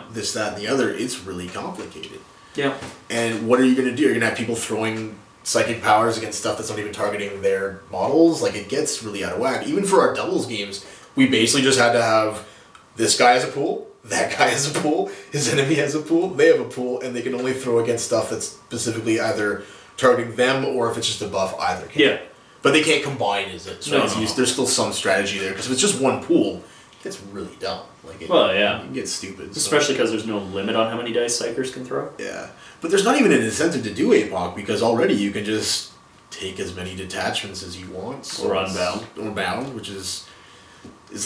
this, that, and the other, it's really complicated. Yeah. And what are you going to do? You're going to have people throwing psychic powers against stuff that's not even targeting their models? Like, it gets really out of whack. Even for our doubles games, we basically just had to have this guy has a pool, that guy has a pool, his enemy has a pool, they have a pool, and they can only throw against stuff that's specifically either targeting them or if it's just a buff, either can. Yeah. But they can't combine, is it? So there's still some strategy there, because if it's just one pool, it gets really dumb. Like it can get stupid. Especially because there's no limit on how many dice Psychers can throw. Yeah. But there's not even an incentive to do APOC, because already you can just take as many detachments as you want. So or unbound. Or bound, which is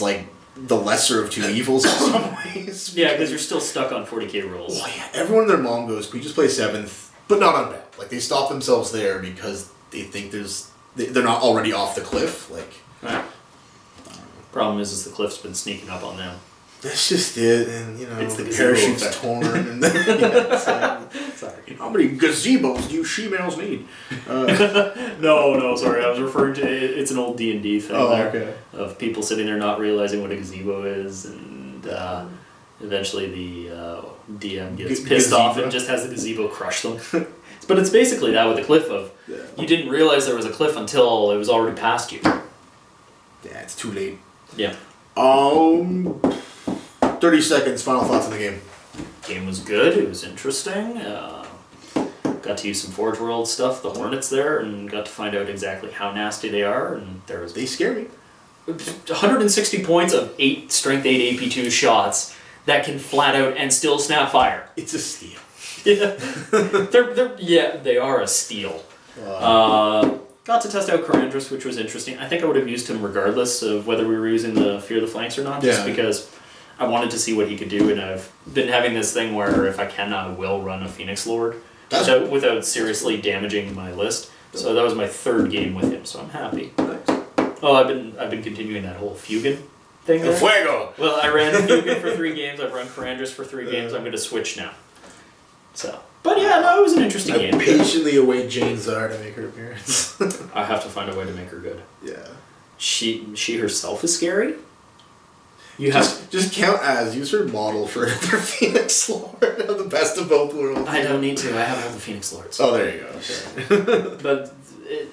like the lesser of two evils in some ways. Yeah, because you're still stuck on 40k rules. Oh yeah, everyone and their mom goes, can we just play 7th, but not unbound. Like, they stop themselves there because they think they're not already off the cliff. Like, problem is the cliff's been sneaking up on them. That's just it, and it's the parachute's torn, and it's like, sorry. How many gazebos do you she-males need? No, sorry, I was referring to it's an old D&D thing okay. Of people sitting there not realizing what a gazebo is, and eventually the DM gets pissed off and just has the gazebo crush them. But it's basically that with the cliff of you didn't realize there was a cliff until it was already past you. Yeah, it's too late. Yeah. 30 seconds, final thoughts on the game. Game was good, it was interesting. Got to use some Forge World stuff, the Hornets there, and got to find out exactly how nasty they are. And they scare me. 160 points of 8 Strength 8 AP2 shots that can flat out and still snap fire. It's a steal. Yeah, they are a steal. Got to test out Corandrus, which was interesting. I think I would have used him regardless of whether we were using the Fear of the Flanks or not, just because I wanted to see what he could do, and I've been having this thing where if I can, I will run a Phoenix Lord without seriously damaging my list. So that was my 3rd game with him, so I'm happy. Nice. Oh, I've been continuing that whole Fugan thing. El There. Fuego! Well, I ran Fugan for 3 games. I've run Karandras for 3 games. I'm going to switch now. So, but yeah, no, it was an interesting game. I patiently await Jane Czar to make her appearance. I have to find a way to make her good. Yeah. She herself is scary. Just count as use her model for another Phoenix Lord of the best of both worlds. I don't need to. I have all the Phoenix Lords. Oh, there you go. Okay. But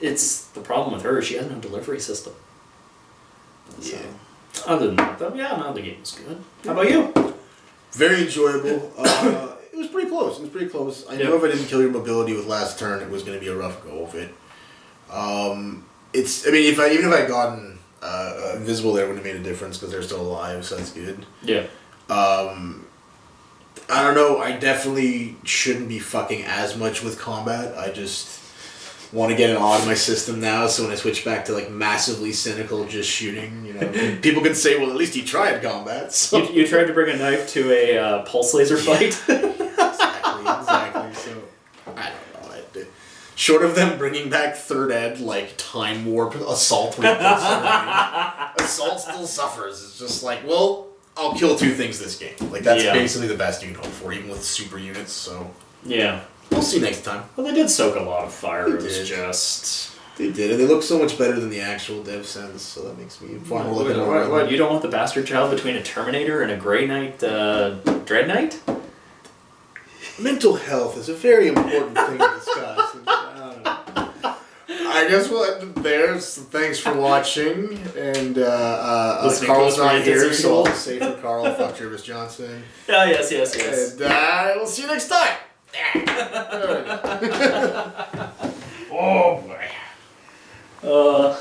it's the problem with her. She has no delivery system. So, Yeah. other than that, though, yeah, no, the game was good. How about you? Very enjoyable. It was pretty close. I knew if I didn't kill your mobility with last turn, it was going to be a rough go of it. Even if I had gotten invisible, there wouldn't have made a difference because they're still alive, so that's good. Yeah. I don't know. I definitely shouldn't be fucking as much with combat. I just want to get it out of my system now, so when I switch back to like massively cynical just shooting, people can say, well, at least he tried combat. So. You tried to bring a knife to a pulse laser fight? Exactly. So, I don't know. Short of them bringing back third ed, like time warp assault, assault still suffers. It's just like, well, I'll kill 2 things this game. Like that's basically the best you can hope for, even with super units. So yeah, we'll see next time. Well, they did soak a lot of fire. It was just they did, and they look so much better than the actual dev sense. So that makes me far more looking over. What? You don't want the bastard child between a Terminator and a Grey Knight Dread Knight? Mental health is a very important thing to discuss. I guess there's thanks for watching, and Carl's not here, so I'll say for Carl, fuck Jervis Johnson. Oh, yes. And we'll see you next time. Oh boy.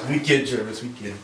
We kid, Jervis, we kid.